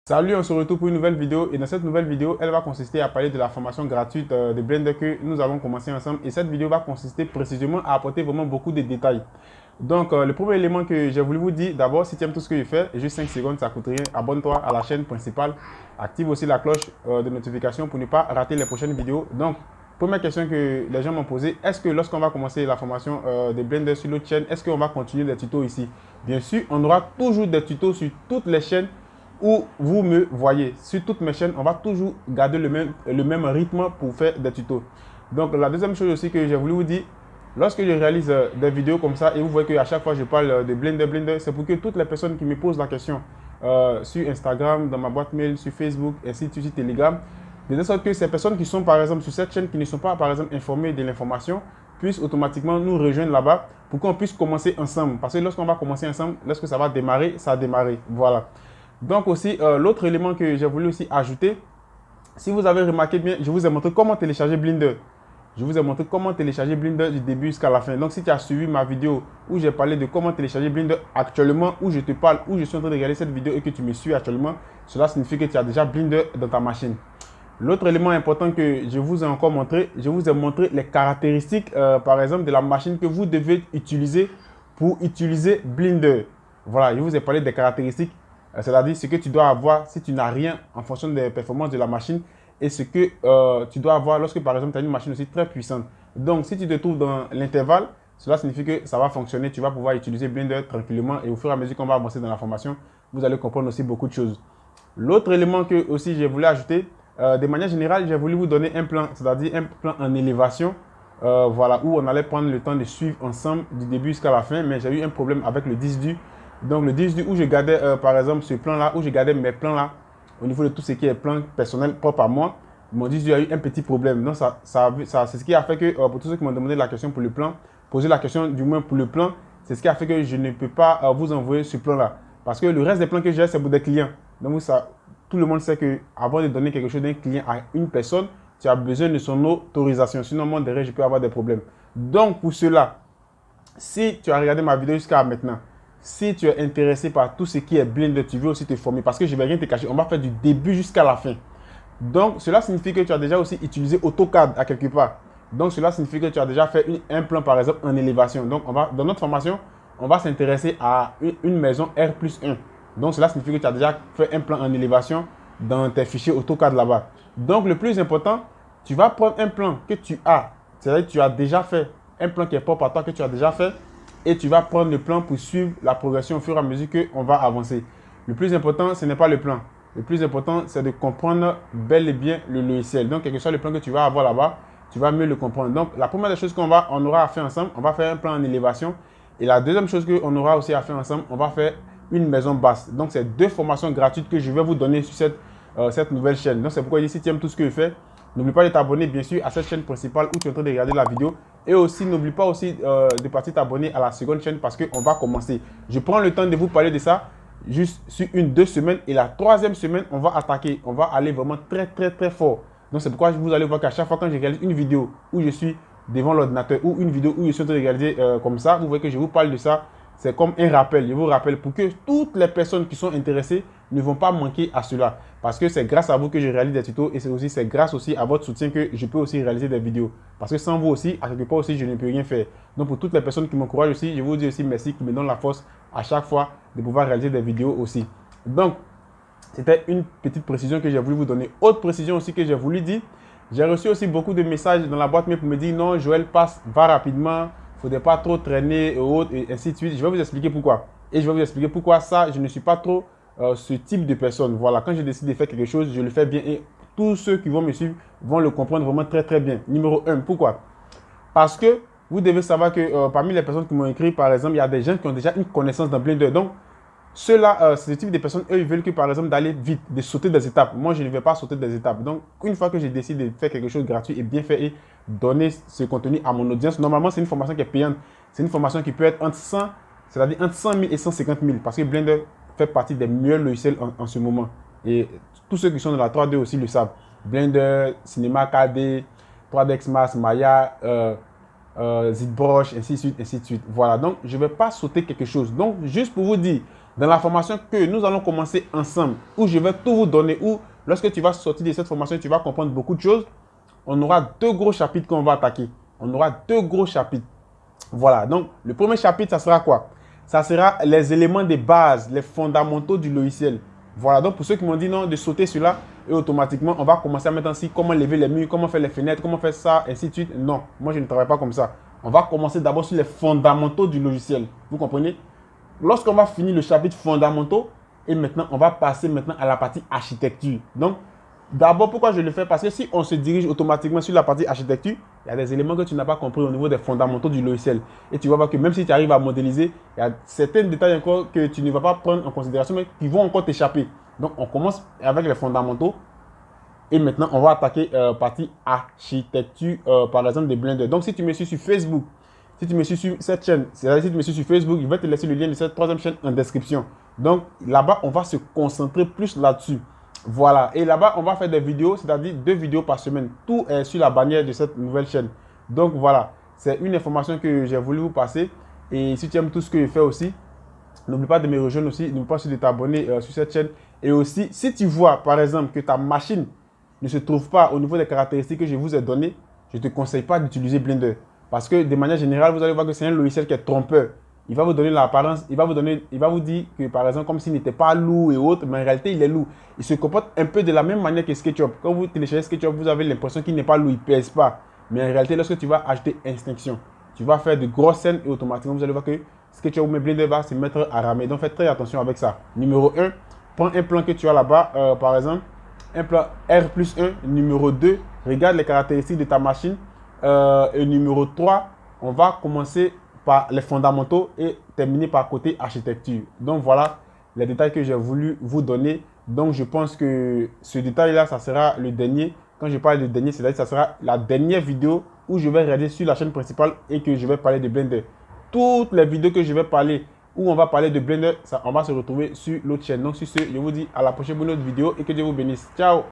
Salut, on se retrouve pour une nouvelle vidéo et dans cette nouvelle vidéo, elle va consister à parler de la formation gratuite de Blender que nous avons commencé ensemble et cette vidéo va consister précisément à apporter vraiment beaucoup de détails. Donc, le premier élément que j'ai voulu vous dire, d'abord, si tu aimes tout ce que je fais, juste 5 secondes, ça coûte rien, abonne-toi à la chaîne principale, active aussi la cloche de notification pour ne pas rater les prochaines vidéos. Donc, première question que les gens m'ont posée, est-ce que lorsqu'on va commencer la formation de Blender sur l'autre chaîne, est-ce qu'on va continuer les tutos ici? Bien sûr, on aura toujours des tutos sur toutes les chaînes où vous me voyez. Sur toutes mes chaînes, on va toujours garder le même rythme pour faire des tutos. Donc, la deuxième chose aussi que j'ai voulu vous dire, lorsque je réalise des vidéos comme ça et vous voyez qu'à chaque fois je parle de Blender, c'est pour que toutes les personnes qui me posent la question sur Instagram, dans ma boîte mail, sur Facebook, ainsi de suite, sur Telegram, de sorte que ces personnes qui sont par exemple sur cette chaîne, qui ne sont pas par exemple informées de l'information, puissent automatiquement nous rejoindre là-bas pour qu'on puisse commencer ensemble. Parce que lorsqu'on va commencer ensemble, lorsque ça va démarrer, ça a démarré. Voilà. Donc aussi, l'autre élément que j'ai voulu aussi ajouter, si vous avez remarqué bien, je vous ai montré comment télécharger Blender. Je vous ai montré comment télécharger Blender du début jusqu'à la fin. Donc si tu as suivi ma vidéo où j'ai parlé de comment télécharger Blender actuellement, où je te parle, où je suis en train de regarder cette vidéo et que tu me suis actuellement, cela signifie que tu as déjà Blender dans ta machine. L'autre élément important que je vous ai encore montré, je vous ai montré les caractéristiques, par exemple, de la machine que vous devez utiliser pour utiliser Blender. Voilà, je vous ai parlé des caractéristiques, c'est-à-dire ce que tu dois avoir si tu n'as rien en fonction des performances de la machine et ce que tu dois avoir lorsque, par exemple, tu as une machine aussi très puissante. Donc, si tu te trouves dans l'intervalle, cela signifie que ça va fonctionner, tu vas pouvoir utiliser Blender tranquillement et au fur et à mesure qu'on va avancer dans la formation, vous allez comprendre aussi beaucoup de choses. L'autre élément que aussi j'ai voulu ajouter, de manière générale, j'ai voulu vous donner un plan, c'est-à-dire un plan en élévation, voilà, où on allait prendre le temps de suivre ensemble du début jusqu'à la fin, mais j'ai eu un problème avec le disque dur. Donc le disque dur où je gardais, par exemple, ce plan-là, où je gardais mes plans là, au niveau de tout ce qui est plan personnel propre à moi, mon disque dur a eu un petit problème. Donc c'est ce qui a fait que, pour tous ceux qui m'ont demandé la question pour le plan, poser la question du moins pour le plan, c'est ce qui a fait que je ne peux pas vous envoyer ce plan-là. Parce que le reste des plans que j'ai, c'est pour des clients. Donc ça, tout le monde sait qu'avant de donner quelque chose d'un client à une personne, tu as besoin de son autorisation. Sinon, moi, derrière, je peux avoir des problèmes. Donc, pour cela, si tu as regardé ma vidéo jusqu'à maintenant, si tu es intéressé par tout ce qui est Blender, tu veux aussi te former, parce que je ne vais rien te cacher, on va faire du début jusqu'à la fin. Donc, cela signifie que tu as déjà aussi utilisé AutoCAD à quelque part. Donc, cela signifie que tu as déjà fait un plan, par exemple, en élévation. Donc, dans notre formation, on va s'intéresser à une maison R+1. Donc, cela signifie que tu as déjà fait un plan en élévation dans tes fichiers AutoCAD là-bas. Donc, le plus important, tu vas prendre un plan que tu as. C'est-à-dire que tu as déjà fait un plan qui est propre à toi, que tu as déjà fait. Et tu vas prendre le plan pour suivre la progression au fur et à mesure qu'on va avancer. Le plus important, ce n'est pas le plan. Le plus important, c'est de comprendre bel et bien le logiciel. Donc, quel que soit le plan que tu vas avoir là-bas, tu vas mieux le comprendre. Donc, la première des choses on aura à faire ensemble, on va faire un plan en élévation. Et la deuxième chose qu'on aura aussi à faire ensemble, on va faire une maison basse. Donc, c'est deux formations gratuites que je vais vous donner sur cette nouvelle chaîne. Donc, c'est pourquoi ici, tu aimes tout ce que je fais. N'oublie pas de t'abonner, bien sûr, à cette chaîne principale où tu es en train de regarder la vidéo. Et aussi, n'oublie pas aussi de partir t'abonner à la seconde chaîne parce qu'on va commencer. Je prends le temps de vous parler de ça juste sur 1-2 semaines. Et la troisième semaine, on va attaquer. On va aller vraiment très, très, très fort. Donc, c'est pourquoi vous allez voir qu'à chaque fois quand je réalise une vidéo où je suis devant l'ordinateur ou une vidéo où je suis en train de regarder comme ça, vous voyez que je vous parle de ça. C'est comme un rappel. Je vous rappelle pour que toutes les personnes qui sont intéressées ne vont pas manquer à cela. Parce que c'est grâce à vous que je réalise des tutos et c'est grâce aussi à votre soutien que je peux aussi réaliser des vidéos. Parce que sans vous aussi, à quelque part aussi, je ne peux rien faire. Donc pour toutes les personnes qui m'encouragent aussi, je vous dis aussi merci, qui me donnent la force à chaque fois de pouvoir réaliser des vidéos aussi. Donc, c'était une petite précision que j'ai voulu vous donner. Autre précision aussi que j'ai voulu dire, j'ai reçu aussi beaucoup de messages dans la boîte mail pour me dire non, Joël, passe, va rapidement, il ne faudrait pas trop traîner et autres, et ainsi de suite. Je vais vous expliquer pourquoi. Et je vais vous expliquer pourquoi ça, je ne suis pas trop ce type de personne. Voilà, quand je décide de faire quelque chose, je le fais bien et tous ceux qui vont me suivre vont le comprendre vraiment très très bien. Numéro 1, pourquoi? Parce que vous devez savoir que parmi les personnes qui m'ont écrit, par exemple, il y a des gens qui ont déjà une connaissance dans Blender. Donc, ceux-là, ce type de personnes, eux, ils veulent que, par exemple, d'aller vite, de sauter des étapes. Moi, je ne vais pas sauter des étapes. Donc, une fois que j'ai décidé de faire quelque chose de gratuit et bien fait et donner ce contenu à mon audience, normalement, c'est une formation qui est payante. C'est une formation qui peut être entre 100, c'est-à-dire entre 100 000 et 150 000. Parce que Blender fait partie des meilleurs logiciels en ce moment. Et tous ceux qui sont dans la 3D aussi le savent. Blender, Cinema 4D, 3ds Max, Maya, ZBrush, ainsi de suite, ainsi de suite. Voilà, donc je ne vais pas sauter quelque chose. Donc, juste pour vous dire, Dans la formation que nous allons commencer ensemble, où je vais tout vous donner, où lorsque tu vas sortir de cette formation, tu vas comprendre beaucoup de choses, on aura deux gros chapitres qu'on va attaquer. On aura deux gros chapitres. Voilà, donc le premier chapitre, ça sera quoi? Ça sera les éléments de base, les fondamentaux du logiciel. Voilà, donc pour ceux qui m'ont dit non, de sauter celui-là, et automatiquement, on va commencer à mettre ainsi comment lever les murs, comment faire les fenêtres, comment faire ça, ainsi de suite. Non, moi je ne travaille pas comme ça. On va commencer d'abord sur les fondamentaux du logiciel. Vous comprenez? Lorsqu'on va finir le chapitre fondamentaux, et maintenant, on va passer maintenant à la partie architecture. Donc, d'abord, pourquoi je le fais? Parce que si on se dirige automatiquement sur la partie architecture, il y a des éléments que tu n'as pas compris au niveau des fondamentaux du logiciel. Et tu vas voir que même si tu arrives à modéliser, il y a certains détails encore que tu ne vas pas prendre en considération, mais qui vont encore t'échapper. Donc, on commence avec les fondamentaux. Et maintenant, on va attaquer partie architecture, par exemple, de Blender. Donc, si tu me suis sur Facebook, si tu me suis sur cette chaîne, c'est-à-dire si tu me suis sur Facebook, je vais te laisser le lien de cette troisième chaîne en description. Donc, là-bas, on va se concentrer plus là-dessus. Voilà. Et là-bas, on va faire des vidéos, c'est-à-dire 2 vidéos par semaine. Tout est sur la bannière de cette nouvelle chaîne. Donc, voilà. C'est une information que j'ai voulu vous passer. Et si tu aimes tout ce que je fais aussi, n'oublie pas de me rejoindre aussi. N'oublie pas aussi de t'abonner sur cette chaîne. Et aussi, si tu vois, par exemple, que ta machine ne se trouve pas au niveau des caractéristiques que je vous ai données, je ne te conseille pas d'utiliser Blender. Parce que de manière générale, vous allez voir que c'est un logiciel qui est trompeur. Il va vous donner l'apparence, il va vous dire que par exemple, comme s'il n'était pas lourd et autres, mais en réalité, il est lourd. Il se comporte un peu de la même manière que SketchUp. Quand vous téléchargez SketchUp, vous avez l'impression qu'il n'est pas lourd, il ne pèse pas. Mais en réalité, lorsque tu vas ajouter Instinction, tu vas faire de grosses scènes et automatiquement, vous allez voir que SketchUp ou Blender va se mettre à ramer. Donc, faites très attention avec ça. Numéro 1, prends un plan que tu as là-bas, par exemple, un plan R+1. Numéro 2, regarde les caractéristiques de ta machine. Et numéro 3, on va commencer par les fondamentaux et terminer par côté architecture. Donc voilà les détails que j'ai voulu vous donner. Donc je pense que ce détail-là, ça sera le dernier. Quand je parle de dernier, c'est-à-dire que ça sera la dernière vidéo où je vais regarder sur la chaîne principale et que je vais parler de Blender. Toutes les vidéos que je vais parler, où on va parler de Blender, ça, on va se retrouver sur l'autre chaîne. Donc sur ce, je vous dis à la prochaine pour une autre vidéo et que Dieu vous bénisse. Ciao!